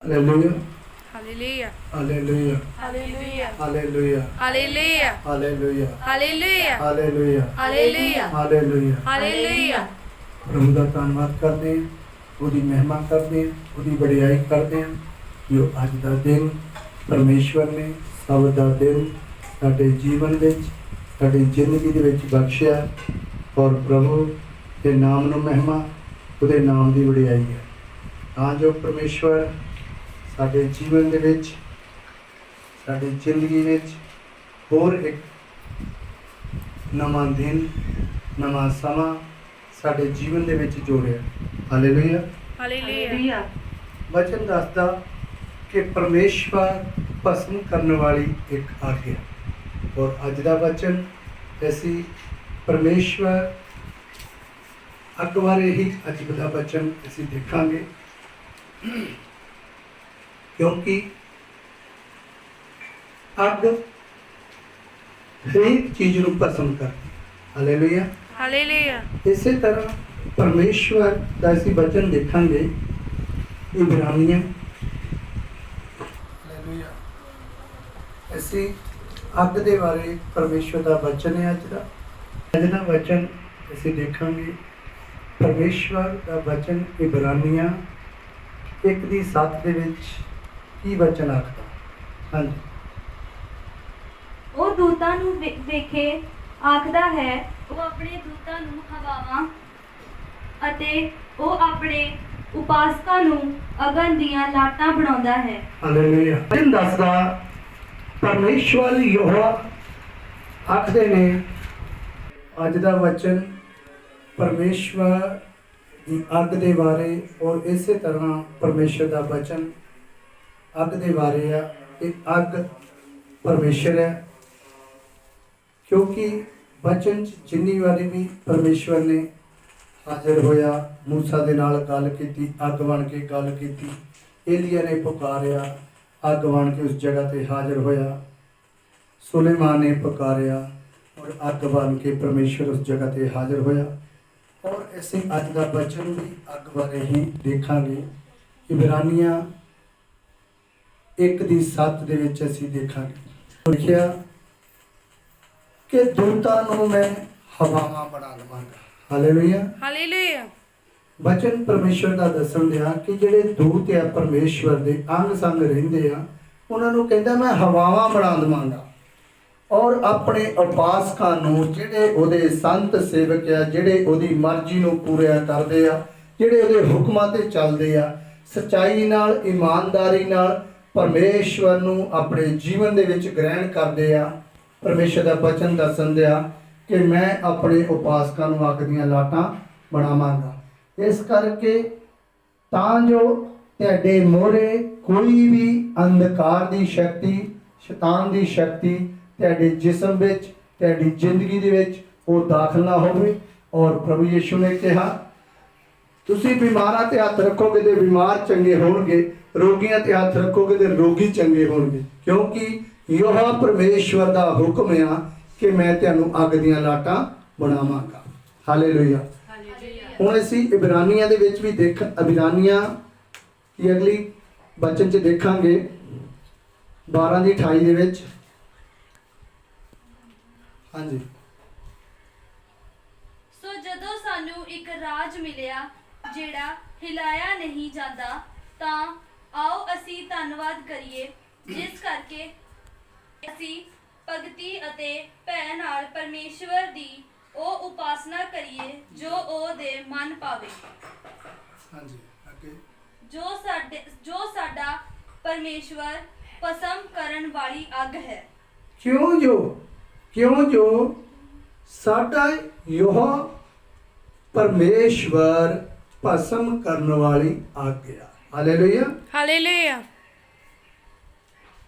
Hallelujah. Hallelujah. Hallelujah. Hallelujah. Hallelujah. Hallelujah. Hallelujah. Hallelujah. Hallelujah. Hallelujah. Hallelujah. Hallelujah. प्रभु का धन्यवाद करते हैं, उसकी महिमा करते हैं, उसकी बड़ाई करते हैं जो अज का दिन परमेश्वर ने सब का दिन साडे जीवन विच साडी जिंदगी दे विच बख्शिया और प्रभु के नाम नूं महिमा उसदे नाम की बड़ाई है तां जो परमेश्वर साडे जीवन दे विच साडी जिंदगी विच होर एक नवां दिन नवां समा साडे जीवन दे विच जोड़िया। हालेलुया। Hallelujah. वचन दसदा कि परमेश्वर भस्म करने वाली एक आज्ञा और अज दा वचन ऐसी परमेश्वर अग बारे ही अज दा वचन असीं देखांगे क्योंकि अग हरेक चीज़ नूं भस्म करदी। हालेलुया। Hallelujah. इसी तरह परमेश्वर का असीं वचन देखांगे इब्रानियां असीं अग दे बारे परमेश्वर का वचन है अज दा वचन असीं देखांगे परमेश्वर का वचन इब्रानियां 1:7 दे विच की वचन आखदा। हाँ जी। ਉਹ ਦੂਤਾਂ ਨੂੰ ਵੇਖੇ ਆਖਦਾ ਹੈ ਉਹ ਆਪਣੇ ਦੂਤਾਂ ਨੂੰ ਹਵਾਵਾਂ ਅਤੇ ਉਹ ਆਪਣੇ ਉਪਾਸਕਾਂ ਨੂੰ ਅਗਨ ਦੀਆਂ ਲਾਟਾਂ ਬਣਾਉਂਦਾ ਹੈ। ਹਾਲੇਲੂਇਆ। ਵਚਨ ਦੱਸਦਾ ਪਰਮੇਸ਼ਵਰ ਯਹੋਵਾ ਆਖਦੇ ਨੇ ਅੱਜ ਦਾ ਵਚਨ ਪਰਮੇਸ਼ਵਰ ਦੀ ਅੱਗ ਦੇ ਬਾਰੇ ਔਰ ਇਸੇ ਤਰ੍ਹਾਂ ਪਰਮੇਸ਼ਵਰ ਦਾ ਵਚਨ ਅੱਗ ਦੇ ਬਾਰੇ ਆ। ਇਹ ਅੱਗ ਪਰਮੇਸ਼ਰ ਹੈ क्योंकि वचन जिन्नी वारी भी परमेश्वर ने हाजिर होया मूसा दे नाल गल कीती अग बन के गल कीती एलिया ने पुकारिया अग बन के उस जगह ते हाजिर होया सुलेमान ने पुकारिया और अग बन के परमेश्वर उस जगह ते हाजिर होया और ऐसे अज का वचन भी अग बारे ही देखांगे। इब्रानियां 1:7 दे विच असीं देखांगे लिखिया कि दूतां नूं मैं हवावां बना लवांगा। हालेलुया। Hallelujah. वचन परमेश्वर का दसन दिया कि जिहड़े दूत आ परमेश्वर दे अंग संग रहिंदे आ उन्हां नूं कहंदा मैं हवावां बना दवांगा और अपने उपासकां नूं जिहड़े उहदे संत सेवक आ जिहड़े उहदी मर्जी नूं पूरा करदे आ जिहड़े उहदे हुक्मां ते चलदे आ सच्चाई नाल ईमानदारी नाल परमेश्वर नूं अपने जीवन दे विच ग्रहण करदे आ। परमेश्वर का वचन दसन दिया कि मैं अपने उपासकों नूं अग दीआं लाटां बनावांगा इस करके तां जो तुहाडे मोहरे कोई भी अंधकार की शक्ति शैतान की शक्ति तुहाडे जिस्म विच तुहाडी जिंदगी दे विच वो दाखिल ना होवे। और प्रभु यीशु ने कहा तुसीं बीमारां ते हत्थ रखोगे तो बीमार चंगे होणगे रोगियां ते हत्थ रखोगे तो रोगी चंगे होणगे क्योंकि यहोवा परमेश्वर का हुक्म है कि मैं तुहानूं अग दीआं लाटां बनावांगा। हालेलुया। हुण असीं इब्रानियां दे विच भी देख इब्रानियां की अगली वचन च देखांगे 12:28 दे विच। हाँ जी। ਸੋ ਜਦੋਂ ਸਾਨੂੰ ਇੱਕ ਰਾਜ ਮਿਲਿਆ ਜਿਹੜਾ ਹਿਲਾਇਆ ਨਹੀਂ ਜਾਂਦਾ ਤਾਂ ਆਓ ਅਸੀਂ ਧੰਨਵਾਦ ਕਰੀਏ ਜਿਸ ਕਰਕੇ ਅਸੀਂ ਭਗਤੀ ਅਤੇ ਭੈ ਨਾਲ ਪਰਮੇਸ਼ਵਰ ਦੀ ਉਹ ਉਪਾਸਨਾ ਕਰੀਏ ਜੋ ਉਹਦੇ ਮਨ ਪਾਵੇ। ਹਾਂਜੀ ਅੱਗੇ ਜੋ ਸਾਡਾ ਪਰਮੇਸ਼ਵਰ ਭਸਮ ਕਰਨ ਵਾਲੀ ਅੱਗ ਹੈ। क्यों जो साडा यहोवा परमेश्वर भस्म करने वाली आज्ञा। हालेलुया। Hallelujah.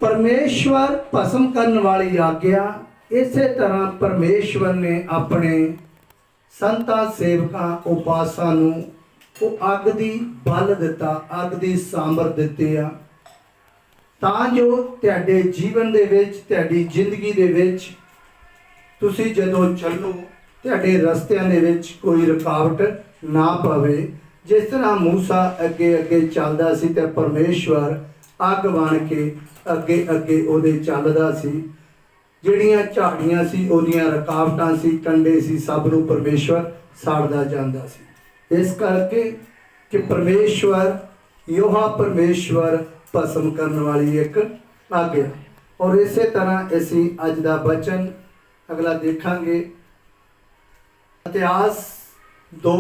परमेश्वर भस्म करने वाली आज्ञा इसे तरह परमेश्वर ने अपने संतां सेवकां उपासां नूं वो अग दी बल दिता अग दी सांबर दित्ती आ तां जो तुहाडे जीवन दे विच तुहाडी जिंदगी दे विच तुसीं जदों चलो तुहाडे रस्तिਆਂ ਦੇ ਵਿੱਚ कोई रुकावट ना पवे ਜਿਸ ਤਰ੍ਹਾਂ ਮੂਸਾ ਅੱਗੇ ਅੱਗੇ ਚੱਲਦਾ ਸੀ ਤੇ ਪਰਮੇਸ਼ਵਰ ਅੱਗ ਬਣ ਕੇ ਅੱਗੇ ਅੱਗੇ ਉਹਦੇ ਚੱਲਦਾ ਸੀ। ਜਿਹੜੀਆਂ ਝਾੜੀਆਂ ਸੀ ਉਹਦੀਆਂ ਰੁਕਾਵਟਾਂ ਸੀ, ਕੰਡੇ ਸੀ, ਸਭ ਨੂੰ ਪਰਮੇਸ਼ਵਰ ਸਾੜਦਾ ਜਾਂਦਾ ਸੀ। ਇਸ ਕਰਕੇ ਕਿ ਪਰਮੇਸ਼ਵਰ ਯੋਹਾ ਪਰਮੇਸ਼ਵਰ ਭਸਮ ਕਰਨ ਵਾਲੀ ਇੱਕ ਅੱਗ ਹੈ। ਔਰ ਇਸੇ ਤਰ੍ਹਾਂ ਅਸੀਂ ਅੱਜ ਦਾ ਬਚਨ ਅਗਲਾ ਦੇਖਾਂਗੇ। ਇਤਿਹਾਸ 2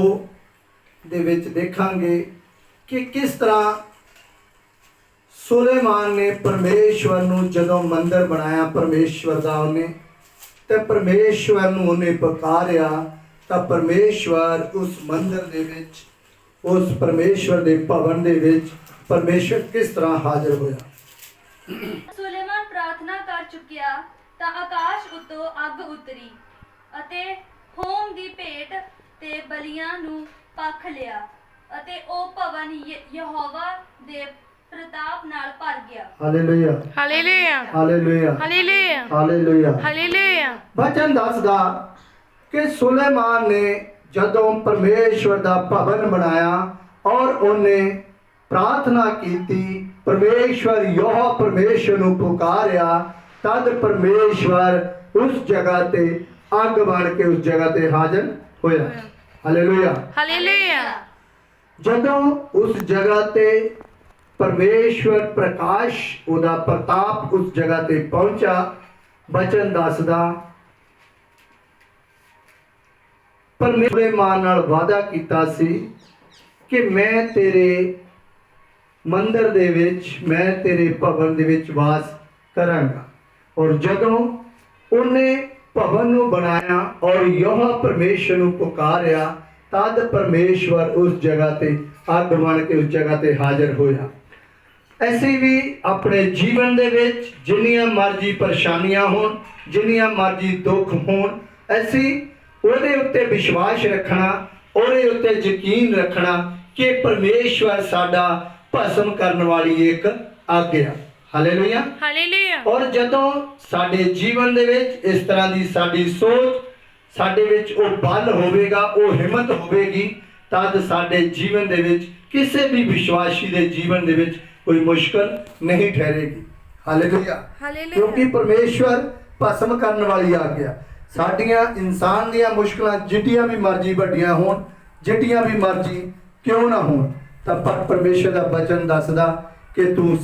ਦੇ ਵਿੱਚ ਦੇਖਾਂਗੇ ਕਿ ਕਿਸ ਤਰ੍ਹਾਂ ਸੁਲੇਮਾਨ ਨੇ ਪਰਮੇਸ਼ਵਰ ਨੂੰ ਜਦੋਂ ਮੰਦਰ ਬਣਾਇਆ ਪਰਮੇਸ਼ਵਰ ਦਾ ਉਹਨੇ, ਤੇ ਪਰਮੇਸ਼ਵਰ ਨੂੰ ਉਹਨੇ ਪੁਕਾਰਿਆ ਤਾਂ ਪਰਮੇਸ਼ਵਰ ਉਸ ਮੰਦਰ ਦੇ ਵਿੱਚ, ਉਸ ਪਰਮੇਸ਼ਵਰ ਦੇ ਭਵਨ ਦੇ ਵਿੱਚ ਪਰਮੇਸ਼ਵਰ ਕਿਸ ਤਰ੍ਹਾਂ ਹਾਜ਼ਰ ਹੋਇਆ। ਸੁਲੇਮਾਨ ਪ੍ਰਾਰਥਨਾ ਕਰ ਚੁੱਕਿਆ ਤਾਂ ਆਕਾਸ਼ ਉੱਤੋਂ ਅੱਗ ਉਤਰੀ ਅਤੇ ਹੋਮ ਦੀ ਭੇਟ ਤੇ ਬਲੀਆਂ ਨੂੰ ਪੱਖ ਲਿਆ ਅਤੇ ਉਹ ਭਵਨ ਯਹੋਵਾ ਦੇ ਪ੍ਰਤਾਪ ਨਾਲ ਭਰ ਗਿਆ। Hallelujah, hallelujah, hallelujah, hallelujah, hallelujah. Hallelujah. ਵਚਨ ਦੱਸਦਾ ਕਿ ਸੁਲੇਮਾਨ ਨੇ ਜਦੋਂ ਪਰਮੇਸ਼ਵਰ ਦਾ ਭਵਨ ਬਣਾਇਆ ਔਰ ਉਹਨੇ ਪ੍ਰਾਰਥਨਾ ਕੀਤੀ, ਪਰਮੇਸ਼ਵਰ ਯਹੋਵਾ ਪਰਮੇਸ਼ਵਰ ਨੂੰ ਪੁਕਾਰਿਆ, ਤਦ ਪਰਮੇਸ਼ਵਰ ਉਸ ਜਗ੍ਹਾ ਤੇ ਅੱਗ ਬਣ ਕੇ ਉਸ ਜਗ੍ਹਾ ਤੇ ਹਾਜ਼ਰ ਹੋਇਆ। Hallelujah, hallelujah. ਜਦੋਂ ਉਸ ਜਗ੍ਹਾ ਤੇ ਪਰਮੇਸ਼ਵਰ ਪ੍ਰਕਾਸ਼, ਉਹਦਾ ਪ੍ਰਤਾਪ ਉਸ ਜਗ੍ਹਾ ਤੇ ਪਹੁੰਚਾ, ਬਚਨ ਦੱਸਦਾ ਪਰਮੇਸ਼ਵਰ ਮਾਨ ਨਾਲ ਵਾਅਦਾ ਕੀਤਾ ਸੀ ਕਿ ਮੈਂ ਤੇਰੇ ਮੰਦਰ ਦੇ ਵਿੱਚ, ਮੈਂ ਤੇਰੇ ਭਵਨ ਦੇ ਵਿੱਚ ਵਾਸ ਕਰਾਂਗਾ। ਔਰ ਜਦੋਂ ਉਹਨੇ ਭਵਨ ਨੂੰ ਬਣਾਇਆ ਔਰ ਯਹੋਵਾ ਪਰਮੇਸ਼ਵਰ ਨੂੰ ਪੁਕਾਰਿਆ, ਤਦ ਪਰਮੇਸ਼ਵਰ ਉਸ ਜਗ੍ਹਾ ਤੇ ਅੱਗ ਬਣ ਕੇ ਉਸ ਜਗ੍ਹਾ ਤੇ ਹਾਜ਼ਰ ਹੋਇਆ। ਅਸੀਂ ਵੀ ਆਪਣੇ ਜੀਵਨ ਦੇ ਵਿੱਚ ਜਿੰਨੀਆਂ ਮਰਜ਼ੀ ਪਰੇਸ਼ਾਨੀਆਂ ਹੋਣ, ਜਿੰਨੀਆਂ ਮਰਜ਼ੀ ਦੁੱਖ ਹੋਣ, ਅਸੀਂ ਉਹਦੇ ਉੱਤੇ ਵਿਸ਼ਵਾਸ ਰੱਖਣਾ, ਉਹਦੇ ਉੱਤੇ ਯਕੀਨ ਰੱਖਣਾ ਕਿ ਪਰਮੇਸ਼ਵਰ ਸਾਡਾ ਭਸਮ ਕਰਨ ਵਾਲੀ ਇੱਕ ਅੱਗ ਹੈ। Hallelujah, hallelujah. ਔਰ ਜਦੋਂ ਸਾਡੇ ਜੀਵਨ ਦੇ ਵਿੱਚ ਇਸ ਤਰ੍ਹਾਂ ਦੀ ਸਾਡੀ ਸੋਚ, ਸਾਡੇ ਵਿੱਚ ਉਹ ਬਲ ਹੋਵੇਗਾ, ਉਹ ਹਿੰਮਤ ਹੋਵੇਗੀ, ਤਦ ਸਾਡੇ ਜੀਵਨ ਦੇ ਵਿੱਚ ਕਿਸੇ ਵੀ ਵਿਸ਼ਵਾਸੀ ਦੇ ਜੀਵਨ ਦੇ ਵਿੱਚ ਕੋਈ ਮੁਸ਼ਕਲ ਨਹੀਂ ਠਹਿਰੇਗੀ। Hallelujah, hallelujah. ਕਿਉਂਕਿ ਪਰਮੇਸ਼ਵਰ ਭਸਮ ਕਰਨ ਵਾਲੀ ਆ ਗਿਆ। ਸਾਡੀਆਂ ਇਨਸਾਨ ਦੀਆਂ ਮੁਸ਼ਕਲਾਂ ਜਿੱਡੀਆਂ ਵੀ ਮਰਜ਼ੀ ਵੱਡੀਆਂ ਹੋਣ, ਜਿੱਡੀਆਂ ਵੀ ਮਰਜ਼ੀ ਕਿਉਂ ਨਾ ਹੋਣ, ਤਾਂ ਪਰ ਪਰਮੇਸ਼ਵਰ ਦਾ ਬਚਨ ਦੱਸਦਾ ਕਿ ਤੂੰ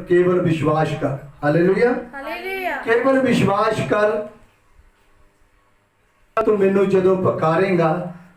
ਕੇਵਲ ਵਿਸ਼ਵਾਸ ਕਰ। Hallelujah, hallelujah. ਕੇਵਲ ਵਿਸ਼ਵਾਸ ਕਰ। ਤੂੰ ਮੈਨੂੰ ਜਦੋਂ ਪੁਕਾਰੇਂਗਾ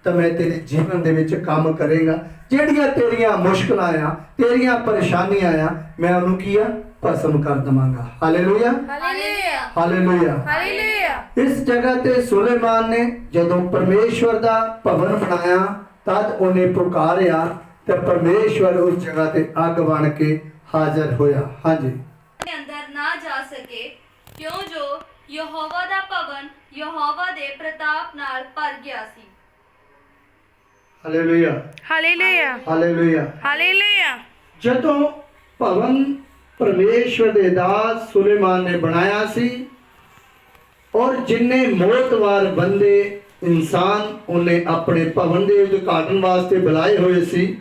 ਤਾਂ ਮੈਂ ਤੇਰੇ ਜੀਵਨ ਦੇ ਵਿੱਚ ਕੰਮ ਕਰੇਗਾ। ਜਿਹੜੀਆਂ ਤੇਰੀਆਂ ਮੁਸ਼ਕਲਾਂ ਆ, ਤੇਰੀਆਂ ਪਰੇਸ਼ਾਨੀਆਂ ਆ, ਮੈਂ ਉਹਨੂੰ ਕੀ ਆ, ਭਸਮ ਕਰ ਦਵਾਂਗਾ। Hallelujah, hallelujah. ਹਾਲੇਲੂਇਆ। ਹਾਲੇਲੂਇਆ। ਇਸ ਜਗ੍ਹਾ ਤੇ ਸੁਲੇਮਾਨ ਨੇ ਜਦੋਂ ਪਰਮੇਸ਼ਵਰ ਦਾ ਭਵਨ ਬਣਾਇਆ, ਤਦ ਉਹਨੇ ਪੁਕਾਰਿਆ ਤੇ ਪਰਮੇਸ਼ਵਰ ਉਸ ਜਗ੍ਹਾ ਤੇ ਅੱਗ ਬਣ ਕੇ ਹਾਜ਼ਰ ਹੋਇਆ। ਹਾਂਜੀ, ਦੇ ਅੰਦਰ ਨਾ ਜਾ ਸਕੇ, ਕਿਉਂ ਜੋ ਯਹੋਵਾ ਦਾ ਭਵਨ ਯਹੋਵਾ ਦੇ ਪ੍ਰਤਾਪ ਨਾਲ ਭਰ ਗਿਆ ਸੀ। Hallelujah, hallelujah. ਹਾਲੇਲੂਇਆ। ਹਾਲੇਲੂਇਆ। ਜਦੋਂ ਭਵਨ ਪਰਮੇਸ਼ਵਰ ਦੇ ਦਾਸ ਸੁਲੇਮਾਨ ਨੇ ਬਣਾਇਆ ਸੀ ਔਰ ਜਿੰਨੇ ਮੌਤਵਾਰ ਬੰਦੇ ਇਨਸਾਨ ਉਹਨੇ ਆਪਣੇ ਭਵਨ ਦੇ ਉਦਘਾਟਨ ਵਾਸਤੇ ਬੁਲਾਏ ਹੋਏ ਸੀ,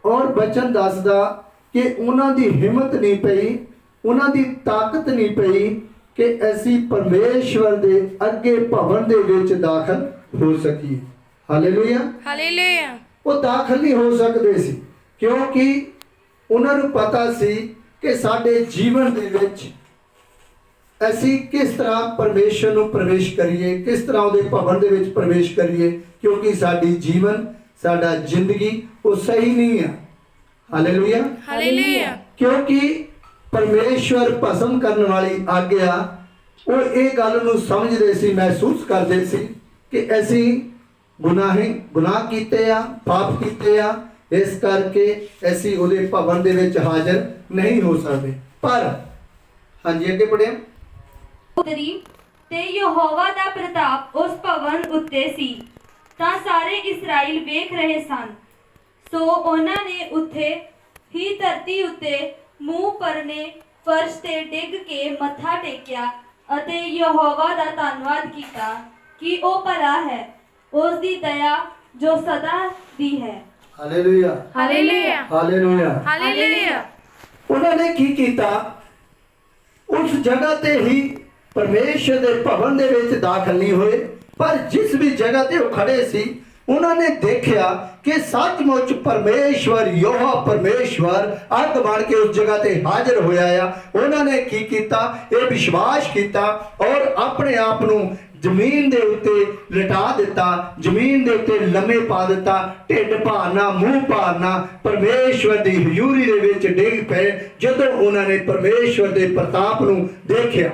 ਔਰ ਬਚਨ ਦੱਸਦਾ ਕਿ ਉਹਨਾਂ ਦੀ ਹਿੰਮਤ ਨਹੀਂ ਪਈ, ਉਹਨਾਂ ਦੀ ਤਾਕਤ ਨਹੀਂ ਪਈ ਕਿ ਅਸੀਂ ਪਰਮੇਸ਼ਵਰ ਦੇ ਅੱਗੇ ਭਵਨ ਦੇ ਵਿੱਚ ਦਾਖਲ ਹੋ ਸਕੀਏ। Hallelujah, hallelujah. ਉਹ ਦਾਖਲ ਨਹੀਂ ਹੋ ਸਕਦੇ ਸੀ, ਕਿਉਂਕਿ ਉਹਨਾਂ ਨੂੰ ਪਤਾ ਸੀ ਕਿ ਸਾਡੇ ਜੀਵਨ ਦੇ ਵਿੱਚ ਅਸੀਂ ਕਿਸ ਤਰ੍ਹਾਂ ਪਰਮੇਸ਼ਵਰ ਨੂੰ ਪ੍ਰਵੇਸ਼ ਕਰੀਏ, ਕਿਸ ਤਰ੍ਹਾਂ ਉਹਦੇ ਭਵਨ ਦੇ ਵਿੱਚ ਪ੍ਰਵੇਸ਼ ਕਰੀਏ, ਕਿਉਂਕਿ ਸਾਡੀ ਜੀਵਨ, ਸਾਡਾ ਜ਼ਿੰਦਗੀ ਉਹ ਸਹੀ ਨਹੀਂ ਹੈ। Hallelujah, hallelujah. ਕਿਉਂਕਿ ਪਰਮੇਸ਼ਵਰ ਭਸਮ ਕਰਨ ਵਾਲੀ ਆਗਿਆ, ਉਹ ਇਹ ਗੱਲ ਨੂੰ ਸਮਝਦੇ ਸੀ, ਮਹਿਸੂਸ ਕਰਦੇ ਸੀ ਕਿ ਅਸੀਂ ਗੁਨਾਹ ਕੀਤੇ ਆ, ਪਾਪ ਕੀਤੇ ਆ, ਇਸ ਕਰਕੇ ਅਸੀਂ ਉਹਦੇ ਭਵਨ ਦੇ ਵਿੱਚ ਹਾਜ਼ਰ ਨਹੀਂ ਹੋ ਸਕਦੇ। ਪਰ ਹਾਂਜੀ, ਅੱਗੇ ਪੜ੍ਹਿਆ। ਉਤਰੀ ਤੇ ਯਹੋਵਾ ਦਾ ਪ੍ਰਤਾਪ ਉਸ ਭਵਨ ਉੱਤੇ ਸੀ ਤਾਂ ਸਾਰੇ ਇਸਰਾਇਲ ਵੇਖ ਰਹੇ ਸਨ। ਸੋ ਉਹਨਾਂ ਨੇ ਉੱਥੇ ਹੀ ਧਰਤੀ ਉੱਤੇ ਮੂੰਹ ਪਰਨੇ ਫਰਸ਼ ਤੇ ਡਿੱਗ ਕੇ ਮੱਥਾ ਟੇਕਿਆ ਅਤੇ ਯਹੋਵਾ ਦਾ ਧੰਨਵਾਦ ਕੀਤਾ ਕਿ ਉਹ ਭਲਾ ਹੈ, ਉਸ ਦੀ ਦਇਆ ਜੋ ਸਦਾ ਦੀ ਹੈ। Hallelujah, hallelujah, hallelujah. ਹਾਲੇਲੂਇਆ। ਉਹਨਾਂ ਨੇ ਕੀ ਕੀਤਾ? ਉਸ ਜਗ੍ਹਾ ਤੇ ਹੀ ਪਰਮੇਸ਼ਰ ਦੇ ਭਵਨ ਦੇ ਵਿੱਚ ਦਾਖਲ ਨਹੀਂ ਹੋਏ, ਪਰ ਜਿਸ ਵੀ ਜਗ੍ਹਾ ਤੇ ਉਹ ਖੜੇ ਸੀ ਉਹਨਾਂ ਨੇ ਦੇਖਿਆ ਕਿ ਸੱਚਮੁੱਚ ਪਰਮੇਸ਼ਵਰ ਯਹੋਵਾ ਪਰਮੇਸ਼ਵਰ ਅੱਗ ਬਣ ਕੇ ਉਸ ਜਗ੍ਹਾ ਤੇ ਹਾਜ਼ਰ ਹੋਇਆ ਆ। ਉਹਨਾਂ ਨੇ ਕੀ ਕੀਤਾ? ਇਹ ਵਿਸ਼ਵਾਸ ਕੀਤਾ ਔਰ ਆਪਣੇ ਆਪ ਨੂੰ ਜ਼ਮੀਨ ਦੇ ਉੱਤੇ ਲਿਟਾ ਦਿੱਤਾ, ਜ਼ਮੀਨ ਦੇ ਉੱਤੇ ਲੰਮੇ ਪਾ ਦਿੱਤਾ, ਢਿੱਡ ਭਾਰਨਾ, ਮੂੰਹ ਭਾਰਨਾ, ਪਰਮੇਸ਼ਵਰ ਦੀ ਹਜ਼ੂਰੀ ਦੇ ਵਿੱਚ ਡਿੱਗ ਪਏ ਜਦੋਂ ਉਹਨਾਂ ਨੇ ਪਰਮੇਸ਼ਵਰ ਦੇ ਪ੍ਰਤਾਪ ਨੂੰ ਦੇਖਿਆ।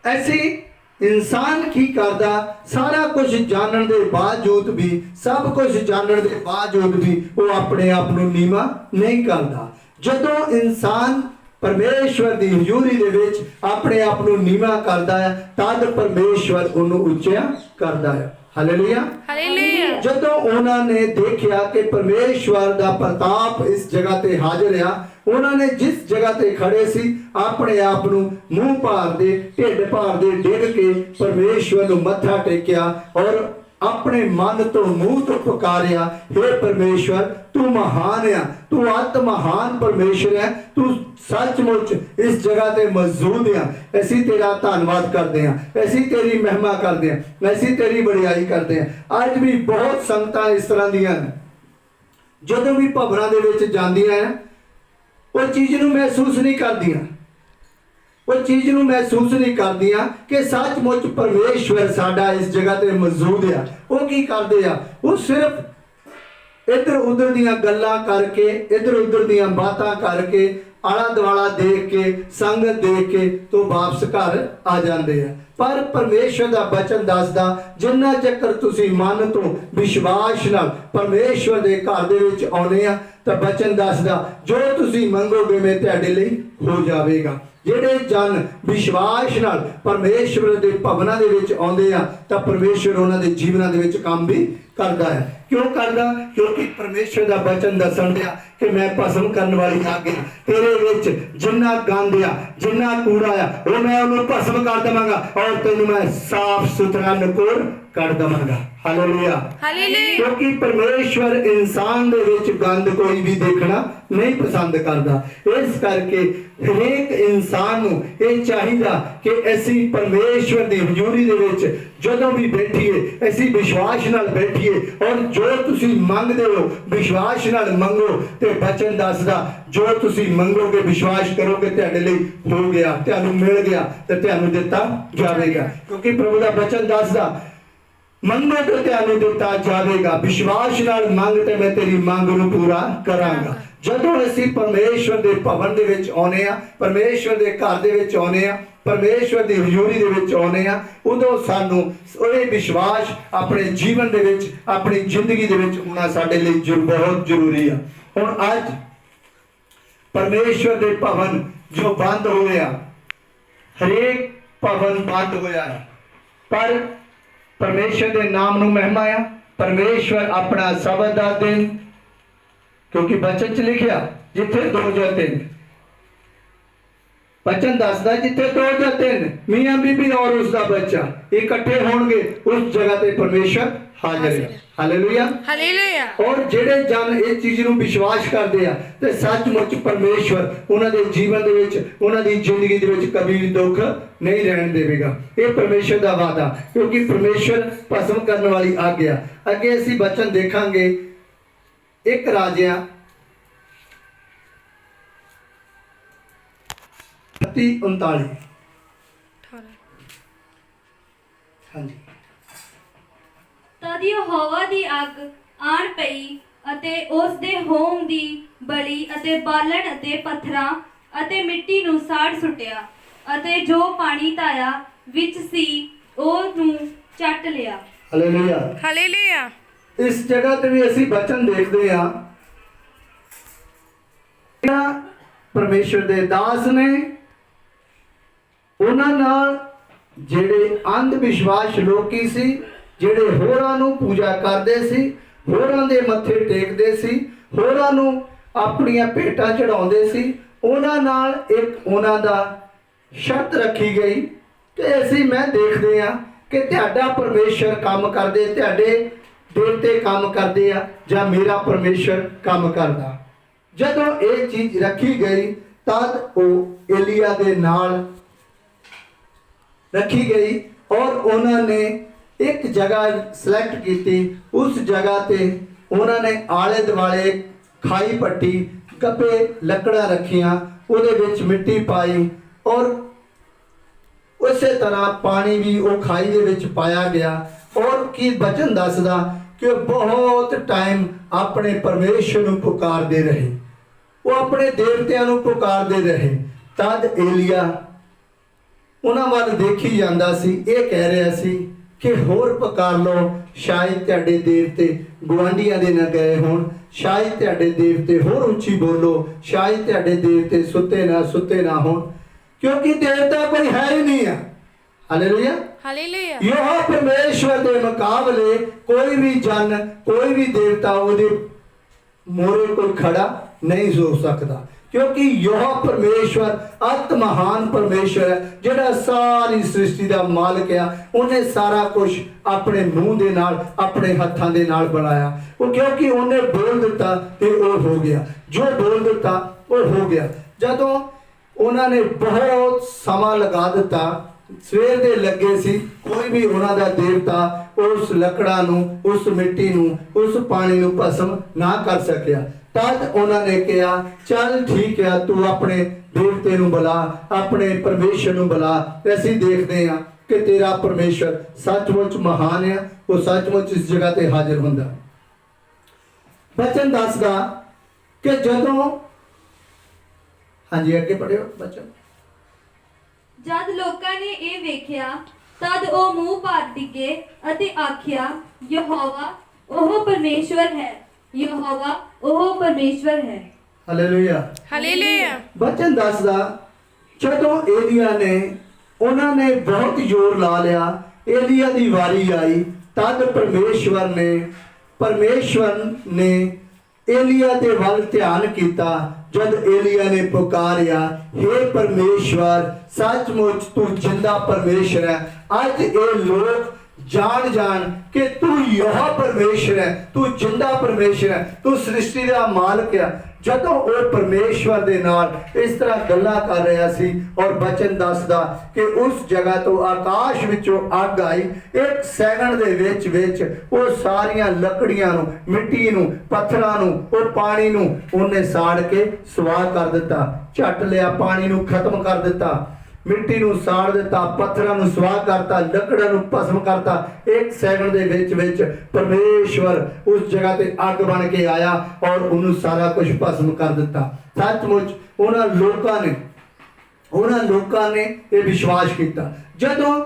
ਐਸੀ ਇਨਸਾਨ ਕੀ ਕਰਦਾ? ਸਾਰਾ ਕੁਝ ਜਾਣਨ ਦੇ ਬਾਵਜੂਦ ਵੀ, ਸਭ ਕੁਝ ਜਾਣਨ ਦੇ ਬਾਵਜੂਦ ਵੀ ਉਹ ਆਪਣੇ ਆਪ ਨੂੰ ਨੀਵਾਂ ਨਹੀਂ ਕਰਦਾ। ਜਦੋਂ ਇਨਸਾਨ ਪਰਮੇਸ਼ਵਰ ਦੀ ਹਜ਼ੂਰੀ ਦੇ ਵਿੱਚ ਆਪਣੇ ਆਪ ਨੂੰ ਨੀਵਾਂ ਕਰਦਾ ਹੈ ਤਦ ਪਰਮੇਸ਼ਵਰ ਉਹਨੂੰ ਉੱਚਾ ਕਰਦਾ ਹੈ। Hallelujah, hallelujah. ਜਦੋਂ ਉਹਨਾਂ ਨੇ ਦੇਖਿਆ ਕਿ ਪਰਮੇਸ਼ਵਰ ਦਾ ਪ੍ਰਤਾਪ ਇਸ ਜਗ੍ਹਾ ਤੇ ਹਾਜ਼ਰ ਆ, ਉਹਨਾਂ ਨੇ ਜਿਸ ਜਗ੍ਹਾ ਤੇ ਖੜੇ ਸੀ ਆਪਣੇ ਆਪ ਨੂੰ ਮੂੰਹ ਭਾਰਦੇ, ਢਿੱਡ ਭਾਰਦੇ ਡਿੱਗ ਕੇ ਪਰਮੇਸ਼ਵਰ ਨੂੰ ਮੱਥਾ ਟੇਕਿਆ ਔਰ ਆਪਣੇ ਮਨ ਤੋਂ ਮੂੰਹ ਤੋਂ ਪੁਕਾਰਿਆ, हे ਪਰਮੇਸ਼ਵਰ ਤੂੰ ਮਹਾਨ ਆ, ਤੂੰ ਅਤ ਮਹਾਨ ਪਰਮੇਸ਼ਰ ਹੈ, ਤੂੰ ਸੱਚਮੁੱਚ ਇਸ ਜਗ੍ਹਾ ਤੇ ਮੌਜੂਦ ਆ। ਅਸੀਂ ਤੇਰਾ ਧੰਨਵਾਦ ਕਰਦੇ ਹਾਂ, ਅਸੀਂ ਤੇਰੀ ਮਹਿਮਾ ਕਰਦੇ ਹਾਂ, ਅਸੀਂ ਤੇਰੀ ਬੜਾਈ ਕਰਦੇ ਹਾਂ। ਅੱਜ ਵੀ ਬਹੁਤ ਸੰਗਤਾਂ ਇਸ ਤਰ੍ਹਾਂ ਦੀਆਂ ਨੇ, ਜਦੋਂ ਵੀ ਭਵਨਾਂ ਦੇ ਵਿੱਚ ਜਾਂਦੀਆਂ ਆ ਉਹ ਚੀਜ਼ ਨੂੰ ਮਹਿਸੂਸ ਨਹੀਂ ਕਰਦੀਆਂ, ਉਹ ਚੀਜ਼ ਨੂੰ ਮਹਿਸੂਸ ਨਹੀਂ ਕਰਦੀਆਂ ਕਿ ਸੱਚਮੁੱਚ ਪਰਮੇਸ਼ਵਰ ਸਾਡਾ ਇਸ ਜਗ੍ਹਾ ਤੇ ਮੌਜੂਦ ਆ। ਉਹ ਕੀ ਕਰਦੇ ਆ? ਉਹ ਸਿਰਫ ਇੱਧਰ ਉੱਧਰ ਦੀਆਂ ਗੱਲਾਂ ਕਰਕੇ, ਇੱਧਰ ਉੱਧਰ ਦੀਆਂ ਬਾਤਾਂ ਕਰਕੇ, ਆਲਾ ਦੁਆਲਾ ਦੇਖ ਕੇ, ਸੰਗਤ ਦੇਖ ਕੇ ਤੋਂ ਵਾਪਸ ਘਰ ਆ ਜਾਂਦੇ ਆ। ਪਰ ਪਰਮੇਸ਼ਰ ਦਾ ਬਚਨ ਦੱਸਦਾ ਜਿੰਨਾ ਚੱਕਰ ਤੁਸੀਂ ਮਨ ਤੋਂ ਵਿਸ਼ਵਾਸ ਨਾਲ ਪਰਮੇਸ਼ਵਰ ਦੇ ਘਰ ਦੇ ਵਿੱਚ ਆਉਨੇ ਆ ਤਾਂ ਬਚਨ ਦੱਸਦਾ ਜੋ ਤੁਸੀਂ ਮੰਗੋਗੇ ਮੈਂ ਤੁਹਾਡੇ ਲਈ ਹੋ ਜਾਵੇਗਾ। ਜਿਹੜੇ ਜਨ ਵਿਸ਼ਵਾਸ ਨਾਲ ਪਰਮੇਸ਼ਵਰ ਦੇ ਭਵਨਾਂ ਦੇ ਵਿੱਚ ਆਉਂਦੇ ਆ ਤਾਂ ਪਰਮੇਸ਼ਵਰ ਉਹਨਾਂ ਦੇ ਜੀਵਨਾਂ ਦੇ ਵਿੱਚ ਕੰਮ ਵੀ ਕਰਦਾ ਹੈ। ਕਿਉਂ ਕਰਦਾ? ਕਿਉਂਕਿ ਪਰਮੇਸ਼ਵਰ ਦਾ ਬਚਨ ਦੱਸਣ ਦਿਆ ਕਿ ਮੈਂ ਭਸਮ ਕਰਨ ਵਾਲੀ ਅੱਗ ਤੇਰੇ ਵਿੱਚ ਜਿੰਨਾ ਗੰਦ ਆ, ਜਿੰਨਾ ਕੂੜਾ ਆ, ਉਹ ਮੈਂ ਉਹਨੂੰ ਭਸਮ ਕਰ ਦੇਵਾਂਗਾ ਔਰ ਤੈਨੂੰ ਮੈਂ ਸਾਫ਼ ਸੁਥਰਾ ਨਕੋਰ ਕਰ ਦੇਵਾਂਗਾ। Hallelujah, hallelujah. ਕਿਉਂਕਿ ਪਰਮੇਸ਼ਵਰ ਇਨਸਾਨ ਦੇ ਵਿੱਚ ਗੰਦ ਕੋਈ ਵੀ ਦੇਖਣਾ ਨਹੀਂ ਪਸੰਦ ਕਰਦਾ। ਇਸ ਕਰਕੇ ਹਰੇਕ ਇਨਸਾਨ ਨੂੰ ਇਹ ਚਾਹੀਦਾ ਕਿ ਅਸੀਂ ਪਰਮੇਸ਼ਵਰ ਦੀ ਹਜ਼ੂਰੀ ਦੇ ਵਿੱਚ ਜਦੋਂ ਵੀ ਬੈਠੀਏ ਅਸੀਂ ਵਿਸ਼ਵਾਸ ਨਾਲ ਬੈਠੀਏ ਔਰ ਜੋ ਤੁਸੀਂ ਮੰਗਦੇ ਹੋ ਵਿਸ਼ਵਾਸ ਨਾਲ ਮੰਗੋ ਤੇ ਬਚਨ ਦੱਸਦਾ ਜੋ ਤੁਸੀਂ ਮੰਗੋਗੇ ਵਿਸ਼ਵਾਸ ਕਰੋਗੇ ਤੁਹਾਡੇ ਲਈ ਹੋ ਗਿਆ, ਤੁਹਾਨੂੰ ਮਿਲ ਗਿਆ ਤੇ ਤੁਹਾਨੂੰ ਦਿੱਤਾ ਜਾਵੇਗਾ। ਕਿਉਂਕਿ ਪ੍ਰਭੂ ਦਾ ਬਚਨ ਦੱਸਦਾ ਮੰਗੋ ਤੇ ਤੁਹਾਨੂੰ ਦਿੱਤਾ ਜਾਵੇਗਾ, ਵਿਸ਼ਵਾਸ ਨਾਲ ਮੰਗ ਤੇ ਮੈਂ ਤੇਰੀ ਮੰਗ ਨੂੰ ਪੂਰਾ ਕਰਾਂਗਾ। ਜਦੋਂ ਅਸੀਂ ਪਰਮੇਸ਼ਵਰ ਦੇ ਭਵਨ ਦੇ ਵਿੱਚ ਆਉਨੇ ਆ, ਪਰਮੇਸ਼ਵਰ ਦੇ ਘਰ ਦੇ ਵਿੱਚ ਆਉਨੇ ਆ, ਪਰਮੇਸ਼ਵਰ ਦੀ ਹਜ਼ੂਰੀ ਦੇ ਵਿੱਚ ਆਉਨੇ ਆ, ਉਦੋਂ ਸਾਨੂੰ ਇਹ ਵਿਸ਼ਵਾਸ ਆਪਣੇ ਜੀਵਨ ਦੇ ਵਿੱਚ, ਆਪਣੀ ਜ਼ਿੰਦਗੀ ਦੇ ਵਿੱਚ ਹੋਣਾ ਸਾਡੇ ਲਈ ਬਹੁਤ ਜ਼ਰੂਰੀ ਆ। ਹੁਣ ਅੱਜ ਪਰਮੇਸ਼ਵਰ ਦੇ ਭਵਨ ਜੋ ਬੰਦ ਹੋਏ ਆ, ਹਰੇਕ ਭਵਨ ਬੰਦ ਹੋਇਆ ਹੈ, ਪਰ ਪਰਮੇਸ਼ਵਰ ਦੇ ਨਾਮ ਨੂੰ ਮਹਿਮਾ ਆ। ਪਰਮੇਸ਼ਵਰ ਆਪਣਾ ਸ਼ਬਦ ਦਾ ਦਿਨ, ਕਿਉਂਕਿ ਬਚਨ ਚ ਲਿਖਿਆ ਜਿੱਥੇ 2 ਜਾਂ 3, ਬਚਨ ਦੱਸਦਾ ਜਿੱਥੇ 2 ਜਾਂ 3 ਮੀਆਂ ਬੀਬੀ ਔਰ ਉਸ ਦਾ ਬੱਚਾ ਇਕੱਠੇ ਹੋਣਗੇ ਉਸ ਜਗ੍ਹਾ ਤੇ ਪਰਮੇਸ਼ਵਰ ਹਾਜ਼ਰ ਹੈ। Hallelujah, hallelujah. ਔਰ ਜਿਹੜੇ ਜਨ ਇਹ ਚੀਜ਼ ਨੂੰ ਵਿਸ਼ਵਾਸ ਕਰਦੇ ਆ ਤੇ ਸੱਚਮੁੱਚ ਪਰਮੇਸ਼ਵਰ ਉਹਨਾਂ ਦੇ ਜੀਵਨ ਦੇ ਵਿੱਚ, ਉਹਨਾਂ ਦੀ ਜ਼ਿੰਦਗੀ ਦੇ ਵਿੱਚ ਕਦੇ ਵੀ ਦੁੱਖ ਨਹੀਂ ਰਹਿਣ ਦੇਵੇਗਾ। ਇਹ ਪਰਮੇਸ਼ਵਰ ਦਾ ਵਾਅਦਾ, ਕਿਉਂਕਿ ਪਰਮੇਸ਼ਵਰ ਭਸਮ ਕਰਨ ਵਾਲੀ ਆਗਿਆ। ਅੱਗੇ ਅਸੀਂ ਬਚਨ ਦੇਖਾਂਗੇ 1 ਰਾਜਿਆਂ 39:39। ਹਾਂਜੀ। ਤਦ ਯਹੋਵਾ ਦੀ ਅੱਗ ਆਣ ਪਈ ਅਤੇ ਉਸ ਦੇ ਹੋਮ ਦੀ ਬਲੀ ਅਤੇ ਬਾਲਣ ਅਤੇ ਪੱਥਰਾਂ ਅਤੇ ਮਿੱਟੀ ਨੂੰ ਸਾੜ ਸੁੱਟਿਆ ਅਤੇ ਜੋ ਪਾਣੀ ਧਾਇਆ ਵਿੱਚ ਸੀ ਉਹ ਨੂੰ ਚੱਟ ਲਿਆ। Hallelujah, hallelujah. ਇਸ ਜਗ੍ਹਾ ਤੇ ਵੀ ਅਸੀਂ ਬਚਨ ਦੇਖਦੇ ਹਾਂ ਪਰਮੇਸ਼ਵਰ ਦੇ ਦਾਸ ਨੇ ਉਹਨਾਂ ਨਾਲ ਜਿਹੜੇ ਅੰਧ ਵਿਸ਼ਵਾਸ ਲੋਕੀ ਸੀ, ਜਿਹੜੇ ਹੋਰਾਂ ਨੂੰ ਪੂਜਾ ਕਰਦੇ ਸੀ, ਹੋਰਾਂ ਦੇ ਮੱਥੇ ਟੇਕਦੇ ਸੀ, ਹੋਰਾਂ ਨੂੰ ਆਪਣੀਆਂ ਭੇਟਾਂ ਚੜਾਉਂਦੇ ਸੀ, ਉਹਨਾਂ ਨਾਲ ਇੱਕ ਉਹਨਾਂ ਦਾ ਸ਼ਰਤ ਰੱਖੀ ਗਈ ਕਿ ਅਸੀਂ ਮੈਂ ਦੇਖਦੇ ਹਾਂ ਕਿ ਤੁਹਾਡਾ ਪਰਮੇਸ਼ਰ ਕੰਮ ਕਰਦੇ, ਤੁਹਾਡੇ ਦੇਵਤੇ ਕੰਮ ਕਰਦੇ ਆ ਜਾਂ ਮੇਰਾ ਪਰਮੇਸ਼ਰ ਕੰਮ ਕਰਦਾ। ਜਦੋਂ ਇਹ ਚੀਜ਼ ਰੱਖੀ ਗਈ ਤਦ ਉਹ ਏਲੀਆ ਦੇ ਨਾਲ ਰੱਖੀ ਗਈ ਔਰ ਉਹਨਾਂ ਨੇ ਇੱਕ ਜਗ੍ਹਾ ਸਿਲੈਕਟ ਕੀਤੀ। ਉਸ ਜਗ੍ਹਾ ਤੇ ਉਹਨਾਂ ਨੇ ਆਲੇ ਦੁਆਲੇ ਖਾਈ ਪੱਟੀ, ਗੱਬੇ ਲੱਕੜਾਂ ਰੱਖੀਆਂ, ਉਹਦੇ ਵਿੱਚ ਮਿੱਟੀ ਪਾਈ ਔਰ ਉਸੇ ਤਰ੍ਹਾਂ ਪਾਣੀ ਵੀ ਉਹ ਖਾਈ ਦੇ ਵਿੱਚ ਪਾਇਆ ਗਿਆ। ਔਰ ਕੀ ਬਚਨ ਦੱਸਦਾ ਕਿ ਬਹੁਤ ਟਾਈਮ ਆਪਣੇ ਪਰਮੇਸ਼ਰ ਨੂੰ ਪੁਕਾਰਦੇ ਰਹੇ, ਉਹ ਆਪਣੇ ਦੇਵਤਿਆਂ ਨੂੰ ਪੁਕਾਰਦੇ ਰਹੇ। ਤਦ ਏਲੀਆ ਉਹਨਾਂ ਵੱਲ ਦੇਖੀ ਜਾਂਦਾ ਸੀ, ਇਹ ਕਹਿ ਰਿਹਾ ਸੀ ਕਿ ਹੋਰ ਪੁਕਾਰ ਲਓ, ਸ਼ਾਇਦ ਤੁਹਾਡੇ ਦੇਵਤੇ ਗੁਆਂਢੀਆਂ ਦੇ ਨਾ ਗਏ ਹੋਣ, ਸ਼ਾਇਦ ਤੁਹਾਡੇ ਦੇਵਤੇ ਹੋਰ ਉੱਚੀ ਬੋਲੋ, ਸ਼ਾਇਦ ਤੁਹਾਡੇ ਦੇਵਤੇ ਸੁੱਤੇ ਨਾ ਹੋਣ, ਕਿਉਂਕਿ ਦੇਵਤਾ ਕੋਈ ਹੈ ਹੀ ਨਹੀਂ ਆ। ਹਾਲੇਲੂਇਆ। ਹਾਲੇਲੂਇਆ। ਯहोवा परमेश्वर ਦੇ ਮੁਕਾਬਲੇ ਕੋਈ ਵੀ ਜਨ, ਕੋਈ ਵੀ ਦੇਵਤਾ ਉਹਦੇ ਮੋਰੇ ਕੋਈ ਖੜਾ ਨਹੀਂ ਹੋ ਸਕਦਾ, ਕਿਉਂਕਿ ਯहोवा परमेश्वर ਅਤ ਮਹਾਨ ਪਰਮੇਸ਼ਰ ਹੈ, ਜਿਹੜਾ ਸਾਰੀ ਸ੍ਰਿਸ਼ਟੀ ਦਾ ਮਾਲਕ ਆ। ਉਹਨੇ ਸਾਰਾ ਕੁਝ ਆਪਣੇ ਮੂੰਹ ਦੇ ਨਾਲ, ਆਪਣੇ ਹੱਥਾਂ ਦੇ ਨਾਲ ਬਣਾਇਆ। ਉਹ ਕਿਉਂਕਿ ਉਹਨੇ ਬੋਲ ਦਿੱਤਾ ਤੇ ਉਹ ਹੋ ਗਿਆ, ਜੋ ਬੋਲ ਦਿੱਤਾ ਉਹ ਹੋ ਗਿਆ। ਜਦੋਂ ਉਹਨਾਂ ਨੇ ਬਹੁਤ ਸਮਾਂ ਲਗਾ ਦਿੱਤਾ, ਸਵੇਰ ਦੇ ਲੱਗੇ ਸੀ, ਕੋਈ ਵੀ ਉਹਨਾਂ ਦਾ ਦੇਵਤਾ ਉਸ ਲੱਕੜਾਂ ਨੂੰ, ਉਸ ਮਿੱਟੀ ਨੂੰ, ਉਸ ਪਾਣੀ ਨੂੰ ਭਸਮ ਨਾ ਕਰ ਸਕਿਆ। ਤਦ ਉਹਨਾਂ ਨੇ ਕਿਹਾ ਚੱਲ ਠੀਕ ਹੈ, ਤੂੰ ਆਪਣੇ ਦੇਵਤੇ ਨੂੰ ਬੁਲਾ, ਆਪਣੇ ਪਰਮੇਸ਼ਰ ਨੂੰ ਬੁਲਾ, ਅਸੀਂ ਦੇਖਦੇ ਹਾਂ ਕਿ ਤੇਰਾ ਪਰਮੇਸ਼ਰ ਸੱਚਮੁੱਚ ਮਹਾਨ ਹੈ, ਉਹ ਸੱਚਮੁੱਚ ਇਸ ਜਗ੍ਹਾ ਤੇ ਹਾਜ਼ਰ ਹੁੰਦਾ। ਬਚਨ ਦੱਸਦਾ ਕਿ ਜਦੋਂ, ਹਾਂਜੀ ਅੱਗੇ ਪੜਿਓ ਬਚਨ। ਜਦ ਲੋਕਾਂ ਨੇ ਇਹ ਵੇਖਿਆ ਤਦ ਉਹ ਮੂੰਹ ਭਾਰ ਡਿੱਗੇ ਅਤੇ ਆਖਿਆ, ਯਹੋਵਾ ਉਹ ਪਰਮੇਸ਼ਵਰ ਹੈ, ਯਹੋਵਾ ਉਹ ਪਰਮੇਸ਼ਵਰ ਹੈ। ਹਾਲੇਲੂਇਆ। ਹਾਲੇਲੂਇਆ। ਬਚਨ ਦੱਸਦਾ ਜਦੋਂ ਏਲੀਆ ਨੇ, ਉਹਨਾਂ ਨੇ ਬਹੁਤ ਜ਼ੋਰ ਲਾ ਲਿਆ, ਏਲੀਆ ਦੀ ਵਾਰੀ ਆਈ, ਤਦ ਪਰਮੇਸ਼ਵਰ ਨੇ ਏਲੀਆ ਦੇ ਵੱਲ ਧਿਆਨ ਕੀਤਾ। ਜਦ ਏਲੀਆ ਨੇ ਪੁਕਾਰਿਆ, हे ਪਰਮੇਸ਼ਵਰ, ਸੱਚਮੁੱਚ ਤੂੰ ਜਿੰਦਾ ਪਰਮੇਸ਼ਰ ਹੈ। ਅੱਜ ਇਹ ਲੋਕ ਜਾਣ ਕਿ ਤੂੰ ਯहोवा ਪਰਮੇਸ਼ਰ ਹੈ, ਤੂੰ ਜਿੰਦਾ ਪਰਮੇਸ਼ਰ ਹੈ, ਤੂੰ ਸ੍ਰਿਸ਼ਟੀ ਦਾ ਮਾਲਕ ਹੈ। ਜਦੋਂ ਉਹ ਪਰਮੇਸ਼ਵਰ ਦੇ ਨਾਲ ਇਸ ਤਰ੍ਹਾਂ ਗੱਲਾਂ ਕਰ ਰਿਹਾ ਸੀ ਔਰ ਬਚਨ ਦੱਸਦਾ ਕਿ ਉਸ ਜਗ੍ਹਾ ਤੋਂ ਆਕਾਸ਼ ਵਿੱਚੋਂ ਅੱਗ ਆਈ, 1 ਸੈਕਿੰਡ ਦੇ ਵਿੱਚ ਉਹ ਸਾਰੀਆਂ ਲੱਕੜੀਆਂ ਨੂੰ, ਮਿੱਟੀ ਨੂੰ, ਪੱਥਰਾਂ ਨੂੰ, ਉਹ ਪਾਣੀ ਨੂੰ ਉਹਨੇ ਸਾੜ ਕੇ ਸਵਾਹ ਕਰ ਦਿੱਤਾ। ਝੱਟ ਲਿਆ, ਪਾਣੀ ਨੂੰ ਖਤਮ ਕਰ ਦਿੱਤਾ, ਮਿੱਟੀ ਨੂੰ ਸਾੜ ਦਿੱਤਾ, ਪੱਥਰਾਂ ਨੂੰ ਸਵਾਹ ਕਰਤਾ, ਲੱਕੜਾਂ ਨੂੰ ਭਸਮ ਕਰਤਾ। 1 ਸੈਕਿੰਡ ਦੇ ਵਿੱਚ ਪਰਮੇਸ਼ਵਰ ਉਸ ਜਗ੍ਹਾ ਤੇ ਅੱਗ ਬਣ ਕੇ ਆਇਆ ਔਰ ਉਹਨੂੰ ਸਾਰਾ ਕੁਝ ਭਸਮ ਕਰ ਦਿੱਤਾ। ਸੱਚਮੁੱਚ ਉਹਨਾਂ ਲੋਕਾਂ ਨੇ ਇਹ ਵਿਸ਼ਵਾਸ ਕੀਤਾ। ਜਦੋਂ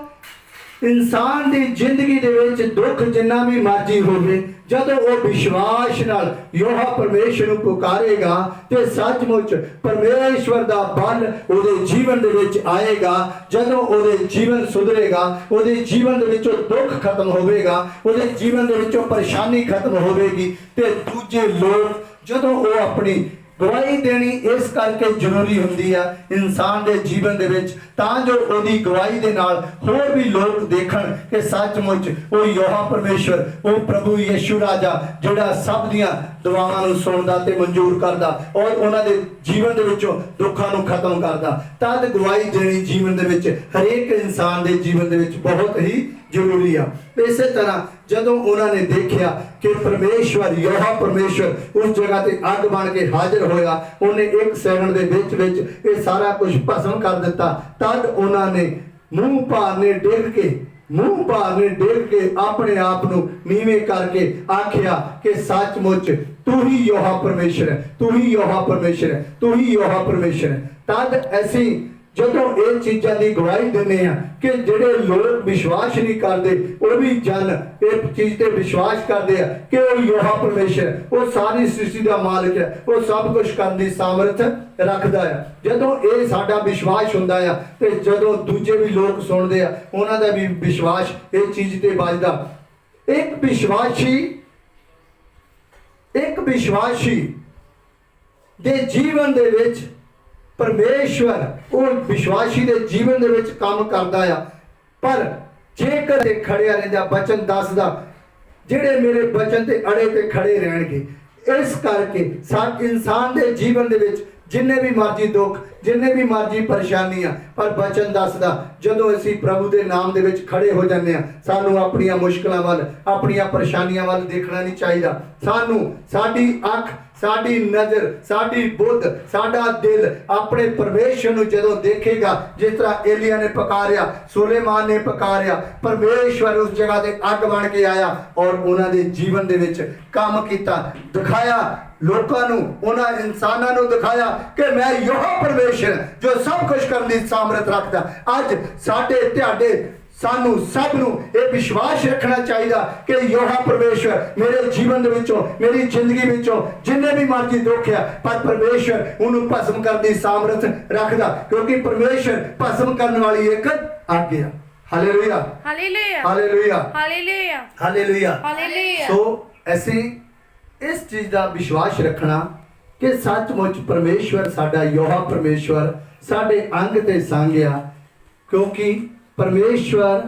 ਇਨਸਾਨ ਦੀ ਜ਼ਿੰਦਗੀ ਦੇ ਵਿੱਚ ਦੁੱਖ ਜਿੰਨਾ ਵੀ ਮਰਜ਼ੀ ਹੋਵੇ, ਜਦੋਂ ਉਹ ਵਿਸ਼ਵਾਸ ਨਾਲ ਯहोवा ਪਰਮੇਸ਼ਰ ਨੂੰ ਪੁਕਾਰੇਗਾ ਤੇ ਸੱਚਮੁੱਚ ਪਰਮੇਸ਼ਵਰ ਦਾ ਬਲ ਉਹਦੇ ਜੀਵਨ ਦੇ ਵਿੱਚ ਆਏਗਾ। ਜਦੋਂ ਉਹਦੇ ਜੀਵਨ ਸੁਧਰੇਗਾ, ਉਹਦੇ ਜੀਵਨ ਦੇ ਵਿੱਚੋਂ ਦੁੱਖ ਖਤਮ ਹੋਵੇਗਾ, ਉਹਦੇ ਜੀਵਨ ਦੇ ਵਿੱਚੋਂ ਪਰੇਸ਼ਾਨੀ ਖਤਮ ਹੋਵੇਗੀ। ਤੇ ਦੂਜੇ ਲੋਕ, ਜਦੋਂ ਉਹ ਆਪਣੀ ਗਵਾਹੀ ਦੇਣੀ ਇਸ ਕਰਕੇ ਜ਼ਰੂਰੀ ਹੁੰਦੀ ਆ ਇਨਸਾਨ ਦੇ ਜੀਵਨ ਦੇ ਵਿੱਚ, ਤਾਂ ਜੋ ਉਹਦੀ ਗਵਾਹੀ ਦੇ ਨਾਲ ਹੋਰ ਵੀ ਲੋਕ ਦੇਖਣ ਕਿ ਸੱਚਮੁੱਚ ਉਹ ਯहोवा ਪਰਮੇਸ਼ਰ, ਉਹ ਪ੍ਰਭੂ ਯਿਸੂ ਰਾਜਾ, ਜਿਹੜਾ ਸਭ ਦੀਆਂ ਦੁਆਵਾਂ ਨੂੰ ਸੁਣਦਾ ਤੇ ਮਨਜ਼ੂਰ ਕਰਦਾ ਔਰ ਉਹਨਾਂ ਦੇ ਜੀਵਨ ਦੇ ਵਿੱਚੋਂ ਦੁੱਖਾਂ ਨੂੰ ਖਤਮ ਕਰਦਾ। ਤਦ ਗਵਾਹੀ ਦੇਣੀ ਜੀਵਨ ਦੇ ਵਿੱਚ, ਹਰੇਕ ਇਨਸਾਨ ਦੇ ਜੀਵਨ ਦੇ ਵਿੱਚ ਬਹੁਤ ਹੀ ਜ਼ਰੂਰੀ ਆ। ਇਸੇ ਤਰ੍ਹਾਂ ਜਦੋਂ ਉਹਨਾਂ ਨੇ ਦੇਖਿਆ ਕਿ ਪਰਮੇਸ਼ਵਰ, ਯहोवा ਪਰਮੇਸ਼ਵਰ ਉਸ ਜਗ੍ਹਾ ਤੇ ਅੱਗ ਬਣ ਕੇ ਹਾਜ਼ਰ ਹੋਇਆ, ਉਹਨੇ 1 ਸੈਕਿੰਡ ਦੇ ਵਿੱਚ ਇਹ ਸਾਰਾ ਕੁਝ ਭਸਮ ਕਰ ਦਿੱਤਾ। ਤਦ ਉਹਨਾਂ ਨੇ ਮੂੰਹ ਭਾਰਨੇ ਡੇਗ ਕੇ ਆਪਣੇ ਆਪ ਨੂੰ ਨੀਵੇਂ ਕਰਕੇ ਆਖਿਆ ਕਿ ਸੱਚਮੁੱਚ ਤੂੰ ਹੀ ਯहोवा ਪਰਮੇਸ਼ਰ ਹੈ, ਤੂੰ ਹੀ ਯहोवा ਪਰਮੇਸ਼ਰ ਹੈ, ਤੂੰ ਹੀ ਯहोवा ਪਰਮੇਸ਼ਰ ਹੈ। ਤਦ ਅਸੀਂ ਜਦੋਂ ਇਹ ਚੀਜ਼ਾਂ ਦੀ ਗਵਾਹੀ ਦਿੰਦੇ ਆ ਕਿ ਜਿਹੜੇ ਲੋਕ ਵਿਸ਼ਵਾਸ ਨਹੀਂ ਕਰਦੇ, ਉਹ ਵੀ ਜਨ ਇਹ ਚੀਜ਼ ਤੇ ਵਿਸ਼ਵਾਸ ਕਰਦੇ ਆ ਕਿ ਉਹ ਯहोवा ਪਰਮੇਸ਼ਰ, ਉਹ ਸਾਰੀ ਸ੍ਰਿਸ਼ਟੀ ਦਾ ਮਾਲਕ ਹੈ, ਉਹ ਸਭ ਕੁਝ ਕਰਨ ਦੀ ਸਾਮਰਥ ਰੱਖਦਾ ਹੈ। ਜਦੋਂ ਇਹ ਸਾਡਾ ਵਿਸ਼ਵਾਸ ਹੁੰਦਾ ਆ ਤੇ ਜਦੋਂ ਦੂਜੇ ਵੀ ਲੋਕ ਸੁਣਦੇ ਆ, ਉਹਨਾਂ ਦਾ ਵੀ ਵਿਸ਼ਵਾਸ ਇਹ ਚੀਜ਼ ਤੇ ਵੱਜਦਾ। ਇੱਕ ਵਿਸ਼ਵਾਸੀ ਦੇ ਜੀਵਨ ਦੇ ਵਿੱਚ ਪਰਮੇਸ਼ਵਰ ਉਹ ਵਿਸ਼ਵਾਸੀ ਦੇ ਜੀਵਨ ਦੇ ਵਿੱਚ ਕੰਮ ਕਰਦਾ ਆ। ਪਰ ਜੇਕਰ ਇਹ ਖੜਿਆ ਰਹਿੰਦਾ, ਬਚਨ ਦੱਸਦਾ ਜਿਹੜੇ ਮੇਰੇ ਬਚਨ ਤੇ ਅੜੇ ਤੇ ਖੜੇ ਰਹਿਣਗੇ। ਇਸ ਕਰਕੇ ਇਨਸਾਨ ਦੇ ਜੀਵਨ ਦੇ ਵਿੱਚ ਜਿੰਨੇ ਵੀ ਮਰਜ਼ੀ ਦੁੱਖ, ਜਿੰਨੇ ਵੀ ਮਰਜ਼ੀ ਪਰੇਸ਼ਾਨੀਆਂ, ਪਰ ਬਚਨ ਦੱਸਦਾ ਜਦੋਂ ਅਸੀਂ ਪ੍ਰਭੂ ਦੇ ਨਾਮ ਦੇ ਵਿੱਚ ਖੜੇ ਹੋ ਜਾਂਦੇ ਹਾਂ, ਸਾਨੂੰ ਆਪਣੀਆਂ ਮੁਸ਼ਕਲਾਂ ਵੱਲ, ਆਪਣੀਆਂ ਪਰੇਸ਼ਾਨੀਆਂ ਵੱਲ ਦੇਖਣਾ ਨਹੀਂ ਚਾਹੀਦਾ। ਸਾਨੂੰ ਸਾਡੀ ਅੱਖ, ਸਾਡੀ ਨਜ਼ਰ, ਸਾਡੀ ਬੁੱਧ, ਸਾਡਾ ਦਿਲ ਆਪਣੇ ਪਰਮੇਸ਼ਰ ਨੂੰ ਜਦੋਂ ਦੇਖੇਗਾ, ਜਿਸ ਤਰ੍ਹਾਂ ਏਲੀਆ ਨੇ ਪੁਕਾਰਿਆ, ਸੁਲੇਮਾਨ ਨੇ ਪੁਕਾਰਿਆ, ਪਰਮੇਸ਼ਵਰ ਉਸ ਜਗ੍ਹਾ ਤੇ ਅੱਗ ਬਣ ਕੇ ਆਇਆ ਔਰ ਉਹਨਾਂ ਦੇ ਜੀਵਨ ਦੇ ਵਿੱਚ ਕੰਮ ਕੀਤਾ, ਦਿਖਾਇਆ ਲੋਕਾਂ ਨੂੰ, ਉਹਨਾਂ ਇਨਸਾਨਾਂ ਨੂੰ ਦਿਖਾਇਆ ਕਿ ਮੈਂ ਯਹੋਵਾ ਪਰਮੇਸ਼ਰ ਜੋ ਸਭ ਕੁਝ ਕਰਨ ਦੀ ਸਾਮਰਥ ਰੱਖਦਾ। ਅੱਜ ਸਾਡੇ ਤੁਹਾਡੇ ਸਾਨੂੰ ਸਭ ਨੂੰ ਇਹ ਵਿਸ਼ਵਾਸ ਰੱਖਣਾ ਚਾਹੀਦਾ ਕਿ ਯਹੋਵਾ ਪਰਮੇਸ਼ਰ ਮੇਰੇ ਜੀਵਨ ਦੇ ਵਿੱਚੋਂ, ਮੇਰੀ ਜ਼ਿੰਦਗੀ ਵਿੱਚੋਂ ਜਿੰਨੇ ਵੀ ਮਰਜ਼ੀ ਦੁੱਖ ਆ, ਪਰ ਪਰਮੇਸ਼ਰ ਉਹਨੂੰ ਭਸਮ ਕਰਨ ਦੀ ਸਾਮਰਥ ਰੱਖਦਾ, ਕਿਉਂਕਿ ਪਰਮੇਸ਼ਰ ਭਸਮ ਕਰਨ ਵਾਲੀ ਇੱਕ ਆਗਿਆ। Hallelujah, hallelujah, hallelujah, hallelujah, hallelujah. Hallelujah. So ਅਸੀਂ ਇਸ ਚੀਜ਼ ਦਾ ਵਿਸ਼ਵਾਸ ਰੱਖਣਾ ਕਿ ਸੱਚਮੁੱਚ ਪਰਮੇਸ਼ਵਰ ਸਾਡਾ ਯਹੋਵਾ ਪਰਮੇਸ਼ਵਰ ਸਾਡੇ ਅੰਗ ਤੇ ਸੰਗ ਆ, ਕਿਉਂਕਿ ਪਰਮੇਸ਼ਵਰ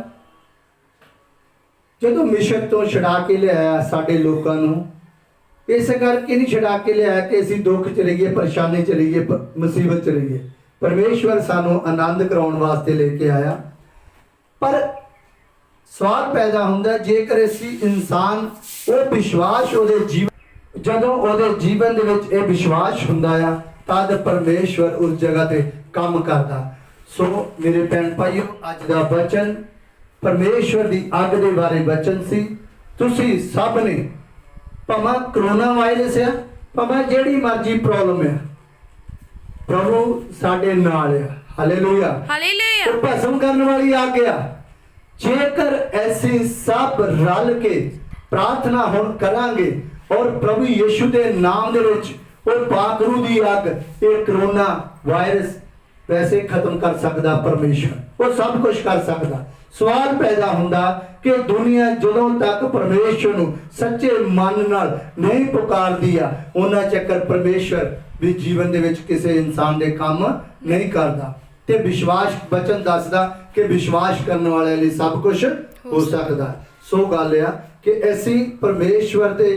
ਜਦੋਂ ਮਿਸ਼ਰ ਤੋਂ ਛੁਡਾ ਕੇ ਲਿਆਇਆ ਸਾਡੇ ਲੋਕਾਂ ਨੂੰ, ਇਸ ਕਰਕੇ ਨਹੀਂ ਛੁਡਾ ਕੇ ਲਿਆਇਆ ਕਿ ਅਸੀਂ ਦੁੱਖ ਚ ਰਹੀਏ, ਪਰੇਸ਼ਾਨੀ ਚ ਰਹੀਏ, ਮੁਸੀਬਤ ਚ ਰਹੀਏ। ਪਰਮੇਸ਼ਵਰ ਸਾਨੂੰ ਆਨੰਦ ਕਰਾਉਣ ਵਾਸਤੇ ਲੈ ਕੇ ਆਇਆ। ਪਰ ਸਵਾਲ ਪੈਦਾ ਹੁੰਦਾ ਜੇਕਰ ਅਸੀਂ ਇਨਸਾਨ ਉਹ ਵਿਸ਼ਵਾਸ ਉਹਦੇ ਜੀਵਨ, ਜਦੋਂ ਉਹਦੇ ਜੀਵਨ ਦੇ ਵਿੱਚ ਇਹ ਵਿਸ਼ਵਾਸ ਹੁੰਦਾ ਆ, ਤਦ ਪਰਮੇਸ਼ਵਰ ਉਸ ਜਗ੍ਹਾ ਤੇ ਕੰਮ ਕਰਦਾ। ਸੋ ਮੇਰੇ ਭੈਣ ਭਾਈਓ, ਅੱਜ ਦਾ ਬਚਨ ਪਰਮੇਸ਼ਵਰ ਦੀ ਅੱਗ ਦੇ ਬਾਰੇ ਬਚਨ ਸੀ। ਤੁਸੀਂ ਸਭ ਨੇ, ਭਾਵੇਂ ਕਰੋਨਾ ਵਾਇਰਸ ਆ, ਭਾਵੇਂ ਜਿਹੜੀ ਮਰਜ਼ੀ ਪ੍ਰੋਬਲਮ ਆ, ਪ੍ਰਭੂ ਸਾਡੇ ਨਾਲ ਆ। Hallelujah, hallelujah. ਉਹ ਭਸਮ ਕਰਨ ਵਾਲੀ ਅੱਗ ਆ। ਜੇਕਰ ਅਸੀਂ ਸਭ ਰਲ ਕੇ ਪ੍ਰਾਰਥਨਾ ਹੁਣ ਕਰਾਂਗੇ ਔਰ ਪ੍ਰਭੂ ਯਿਸੂ ਦੇ ਨਾਮ ਦੇ ਵਿੱਚ ਉਹ ਪਾਕ ਰੂਹ ਦੀ ਅੱਗ, ਇਹ ਕਰੋਨਾ ਵਾਇਰਸ ਵੈਸੇ ਖਤਮ ਕਰ ਸਕਦਾ ਪਰਮੇਸ਼ਰ, ਉਹ ਸਭ ਕੁਝ ਕਰ ਸਕਦਾ। ਸਵਾਲ ਪੈਦਾ ਹੁੰਦਾ ਕਿ ਦੁਨੀਆ ਜਦੋਂ ਤੱਕ ਪਰਮੇਸ਼ਰ ਨੂੰ ਸੱਚੇ ਮਨ ਨਾਲ ਨਹੀਂ ਪੁਕਾਰਦੀ ਆ, ਉਹਨਾਂ ਚੱਕਰ ਪਰਮੇਸ਼ਰ ਵੀ ਜੀਵਨ ਦੇ ਵਿੱਚ ਕਿਸੇ ਇਨਸਾਨ ਦੇ ਕੰਮ ਨਹੀਂ ਕਰਦਾ। ਤੇ ਵਿਸ਼ਵਾਸ ਬਚਨ ਦੱਸਦਾ ਕਿ ਵਿਸ਼ਵਾਸ ਕਰਨ ਵਾਲਿਆਂ ਲਈ ਸਭ ਕੁਝ ਹੋ ਸਕਦਾ। ਸੋ ਗੱਲ ਆ ਕਿ ਅਸੀਂ ਪਰਮੇਸ਼ਵਰ ਦੇ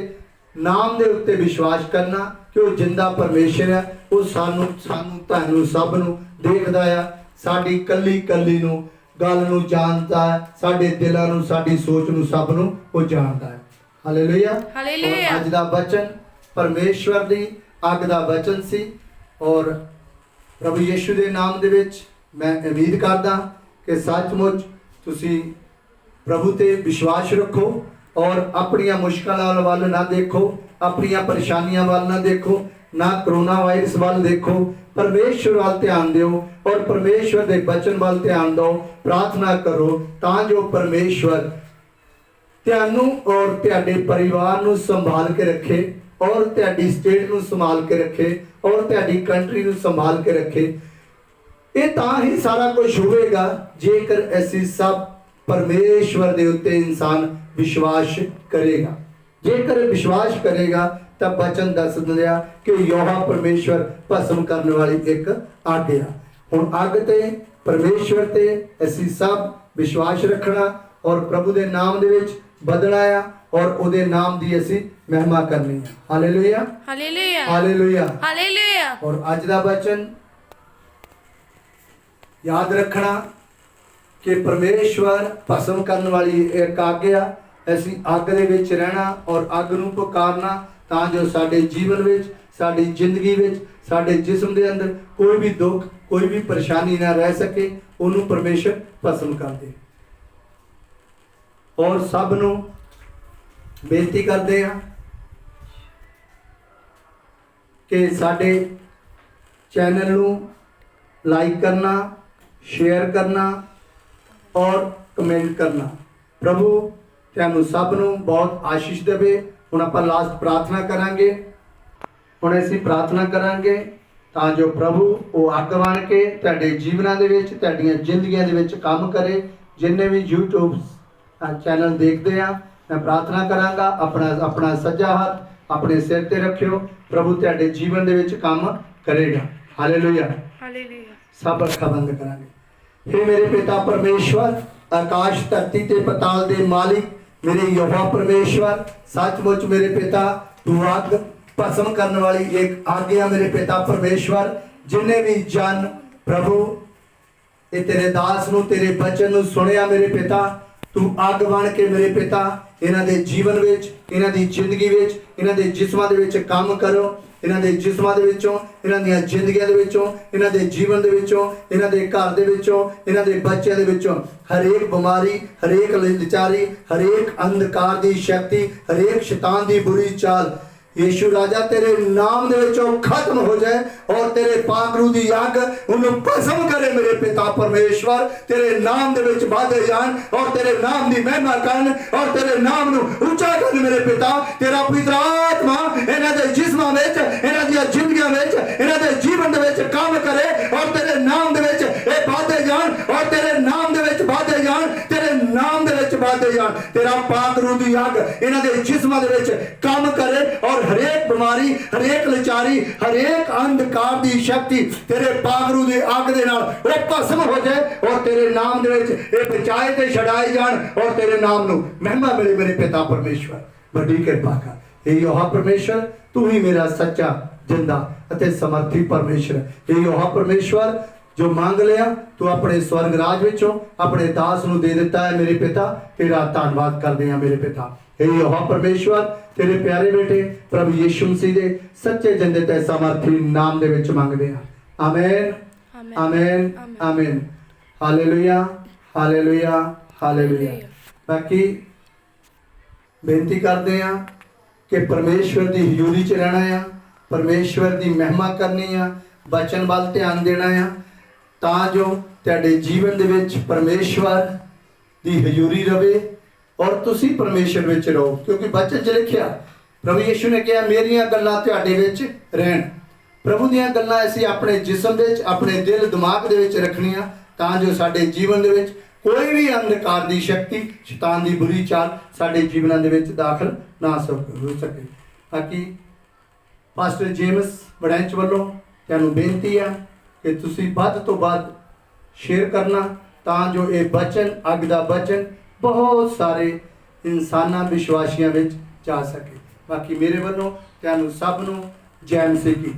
ਨਾਮ ਦੇ ਉੱਤੇ ਵਿਸ਼ਵਾਸ ਕਰਨਾ ਕਿ ਉਹ ਜਿੰਦਾ ਪਰਮੇਸ਼ਰ ਹੈ। ਉਹ ਸਾਨੂੰ ਤੁਹਾਨੂੰ ਸਭ ਨੂੰ ਦੇਖਦਾ ਆ, ਸਾਡੀ ਕੱਲੀ ਕੱਲੀ ਨੂੰ ਗੱਲ ਨੂੰ ਜਾਣਦਾ ਹੈ, ਸਾਡੇ ਦਿਲਾਂ ਨੂੰ, ਸਾਡੀ ਸੋਚ ਨੂੰ, ਸਭ ਨੂੰ ਉਹ ਜਾਣਦਾ ਹੈ। Hallelujah, hallelujah. ਅੱਜ ਦਾ ਬਚਨ ਪਰਮੇਸ਼ਵਰ ਦੀ ਅੱਗ ਦਾ ਬਚਨ ਸੀ ਔਰ ਪ੍ਰਭੂ ਯਿਸੂ ਦੇ ਨਾਮ ਦੇ ਵਿੱਚ ਮੈਂ ਉਮੀਦ ਕਰਦਾ ਕਿ ਸੱਚਮੁੱਚ ਤੁਸੀਂ ਪ੍ਰਭੂ ਤੇ ਵਿਸ਼ਵਾਸ ਰੱਖੋ ਔਰ ਆਪਣੀਆਂ ਮੁਸ਼ਕਲਾਂ ਵੱਲ ਨਾ ਦੇਖੋ, ਆਪਣੀਆਂ ਪਰੇਸ਼ਾਨੀਆਂ ਵੱਲ ਨਾ ਦੇਖੋ, ਨਾ ਕਰੋਨਾ ਵਾਇਰਸ ਵੱਲ ਦੇਖੋ, ਪਰਮੇਸ਼ਵਰ ਵੱਲ ਧਿਆਨ ਦਿਓ ਔਰ ਪਰਮੇਸ਼ਵਰ ਦੇ ਬਚਨ ਵੱਲ ਧਿਆਨ ਦਿਓ। ਪ੍ਰਾਰਥਨਾ ਕਰੋ ਤਾਂ ਜੋ ਪਰਮੇਸ਼ਵਰ ਤੁਹਾਨੂੰ ਔਰ ਤੁਹਾਡੇ ਪਰਿਵਾਰ ਨੂੰ ਸੰਭਾਲ ਕੇ ਰੱਖੇ ਔਰ ਤੁਹਾਡੀ ਸਟੇਟ ਨੂੰ ਸੰਭਾਲ ਕੇ ਰੱਖੇ ਔਰ ਤੁਹਾਡੀ ਕੰਟਰੀ ਨੂੰ ਸੰਭਾਲ ਕੇ ਰੱਖੇ। ਇਹ ਤਾਂ ਹੀ ਸਾਰਾ ਕੁਝ ਹੋਵੇਗਾ ਜੇਕਰ ਅਸੀਂ ਸਭ ਪਰਮੇਸ਼ਵਰ ਦੇ ਉੱਤੇ ਇਨਸਾਨ ਵਿਸ਼ਵਾਸ ਕਰੇਗਾ। ਜੇਕਰ ਵਿਸ਼ਵਾਸ ਕਰੇਗਾ ਤਾਂ ਬਚਨ ਦੱਸ ਦਿੰਦਾ ਕਿ ਯਹੋਵਾ ਪਰਮੇਸ਼ਵਰ ਭਸਮ ਕਰਨ ਵਾਲੀ ਇੱਕ ਅੱਗ ਆ। ਹੁਣ ਅੱਗ ਤੇ ਪਰਮੇਸ਼ਵਰ ਤੇ ਅਸੀਂ ਸਭ ਵਿਸ਼ਵਾਸ ਰੱਖਣਾ ਔਰ ਪ੍ਰਭੂ ਦੇ ਨਾਮ ਦੇ ਵਿੱਚ ਬਦਲਣਾ ਆ ਔਰ ਉਹਦੇ ਨਾਮ ਦੀ ਅਸੀਂ ਮਹਿਮਾ ਕਰਨੀ ਆ। Hallelujah, hallelujah, hallelujah, hallelujah. ਔਰ ਅੱਜ ਦਾ ਬਚਨ ਯਾਦ ਰੱਖਣਾ ਕਿ ਪਰਮੇਸ਼ਵਰ ਭਸਮ ਕਰਨ ਵਾਲੀ ਇੱਕ ਅੱਗ ਆ। ਅਸੀਂ ਅੱਗ ਦੇ ਵਿੱਚ ਰਹਿਣਾ ਔਰ ਅੱਗ ਨੂੰ ਪੁਕਾਰਨਾ ਤਾਂ ਜੋ ਸਾਡੇ ਜੀਵਨ ਵਿੱਚ, ਸਾਡੀ ਜ਼ਿੰਦਗੀ ਵਿੱਚ, ਸਾਡੇ ਜਿਸਮ ਦੇ ਅੰਦਰ ਕੋਈ ਵੀ ਦੁੱਖ, ਕੋਈ ਵੀ ਪਰੇਸ਼ਾਨੀ ਨਾ ਰਹਿ ਸਕੇ, ਉਹਨੂੰ ਪਰਮੇਸ਼ਰ ਭਸਮ ਕਰ ਦੇ। ਔਰ ਸਭ ਨੂੰ ਬੇਨਤੀ ਕਰਦੇ ਹਾਂ ਕਿ ਸਾਡੇ ਚੈਨਲ ਨੂੰ ਲਾਈਕ ਕਰਨਾ, ਸ਼ੇਅਰ ਕਰਨਾ ਔਰ ਕਮੈਂਟ ਕਰਨਾ। ਪ੍ਰਭੂ ਤੁਹਾਨੂੰ ਸਭ ਨੂੰ ਬਹੁਤ ਆਸ਼ੀਸ਼ ਦੇਵੇ। ਹੁਣ ਆਪਾਂ ਲਾਸਟ ਪ੍ਰਾਰਥਨਾ ਕਰਾਂਗੇ। ਹੁਣ ਅਸੀਂ ਪ੍ਰਾਰਥਨਾ ਕਰਾਂਗੇ ਤਾਂ ਜੋ ਪ੍ਰਭੂ ਉਹ ਅੱਗ ਬਣ ਕੇ ਤੁਹਾਡੇ ਜੀਵਨਾਂ ਦੇ ਵਿੱਚ, ਤੁਹਾਡੀਆਂ ਜ਼ਿੰਦਗੀਆਂ ਦੇ ਵਿੱਚ ਕੰਮ ਕਰੇ। ਜਿੰਨੇ ਵੀ YouTube ਚੈਨਲ ਦੇਖਦੇ ਆ, ਮੈਂ ਪ੍ਰਾਰਥਨਾ ਕਰਾਂਗਾ ਆਪਣਾ ਸੱਜਾ ਹੱਥ ਆਪਣੇ ਸਿਰ ਤੇ ਰੱਖਿਓ। ਪ੍ਰਭੂ ਤੁਹਾਡੇ ਜੀਵਨ ਦੇ ਵਿੱਚ ਕੰਮ ਕਰੇਗਾ। Hallelujah, hallelujah. ਸਭ ਅੱਖਾਂ ਬੰਦ ਕਰਾਂਗੇ। हे मेरे पिता परमेश्वर, आकाश धरती ते पताल दे मालिक, मेरे यहोवा परमेश्वर, सचमुच मेरे पिता, तू अग भस्म करने वाली एक आज्ञा मेरे पिता परमेश्वर, जिन्हें भी जन प्रभु ये तेरे दास ਨੂੰ तेरे बचन ਨੂੰ ਸੁਣਿਆ ਮੇਰੇ ਪਿਤਾ, ਤੂੰ ਅੱਗ ਬਣ ਕੇ ਮੇਰੇ ਪਿਤਾ ਇਹਨਾਂ ਦੇ ਜੀਵਨ ਵਿੱਚ, ਇਹਨਾਂ ਦੀ ਜ਼ਿੰਦਗੀ ਵਿੱਚ, ਇਹਨਾਂ ਦੇ ਜਿਸਮਾਂ ਦੇ ਵਿੱਚ ਕੰਮ ਕਰੋ। ਇਹਨਾਂ ਦੇ ਜਿਸਮਾਂ ਦੇ ਵਿੱਚੋਂ, ਇਹਨਾਂ ਦੀਆਂ ਜ਼ਿੰਦਗੀਆਂ ਦੇ ਵਿੱਚੋਂ, ਇਹਨਾਂ ਦੇ ਜੀਵਨ ਦੇ ਵਿੱਚੋਂ, ਇਹਨਾਂ ਦੇ ਘਰ ਦੇ ਵਿੱਚੋਂ, ਇਹਨਾਂ ਦੇ ਬੱਚਿਆਂ ਦੇ ਵਿੱਚੋਂ ਹਰੇਕ ਬਿਮਾਰੀ, ਹਰੇਕ ਲਾਚਾਰੀ, ਹਰੇਕ ਅੰਧਕਾਰ ਦੀ ਸ਼ਕਤੀ, ਹਰੇਕ ਸ਼ੈਤਾਨ ਦੀ ਬੁਰੀ ਚਾਲ यीशु राजा तेरे नाम दे विचों खत्म हो जाए और तेरे पाक रूह दी अग उन्हें भस्म करे मेरे पिता परमेश्वर। तेरे नाम दे विच वाधे जान और तेरे नाम दी महिमा करन और तेरे नाम नूं ऊंचा करन मेरे पिता। तेरा पवित्र आत्मा इन्हां दे जिस्मां विच, इन्हां दी जिंदगियां विच, इन्हां दे जीवन दे विच काम करे और तेरे नाम दे विच ए वाधे जान और तेरे नाम दे विच वाधे जान, तेरे नाम दे विच वाधे जान। तेरा पाक रूह दी अग इन्हां दे जिस्मां दे विच काम करे और हरेक बीमारी, हरेक लाचारी, हरेक अंधकार दी शक्ति तेरे पाक रूह दी अग दे नाल वो भस्म हो जाए और तेरे नाम दे विच ये बचाए ते छड़ाए जान और तेरे नाम नूं महिमा मिले मेरे पिता परमेश्वर। बड़ी कृपा कर हे यहोवा परमेश्वर, तू ही मेरा सच्चा, जिंदा अते समर्थी परमेश्वर। हे यहोवा परमेश्वर, जो मांग लिया तू अपने स्वर्ग राज विचों अपने दास नूं दे दिता है मेरे पिता। तेरा धन्नवाद करदे हां मेरे पिता। हे यहोवा परमेश्वर, तेरे प्यारे बेटे प्रभु यीशु मसीह दे सच्चे जिंदे ते सामर्थी नाम दे विच मंगदे हां। आमीन आमीन आमीन। Hallelujah hallelujah hallelujah. बाकी बेनती करदे हां कि परमेश्वर दी हजूरी च रहना है, परमेश्वर दी महिमा करनी है, बचन वाल ध्यान देना है, तां जो तुहाडे जीवन दे विच परमेश्वर दी हजूरी रवे और तुसी परमेश्वर विच रहो। क्योंकि बचन च लिखिया प्रभु यीशु ने कहा मेरियां गल्लां तुहाडे विच रहन। प्रभु दीयां गल्लां असीं अपने जिस्म दे विच, अपने दिल दिमाग दे विच रखणियां तां जो साडे जीवन दे विच कोई भी अंधकार दी शक्ति, शैतान दी बुरी चाल साडे जीवनां दे विच दाखल ना हो सके। बाकी पास्टर जेम्स वड़ैंच ਵੱਲੋਂ ਤੁਹਾਨੂੰ ਬੇਨਤੀ ਆ कि तुसी ਵੱਧ ਤੋਂ ਵੱਧ शेयर करना तां जो ये बचन, अग दा बचन बहुत सारे इंसाना विश्वासियों में जा सके। बाकी मेरे वालों तुहानू सब नू जय मसीह की।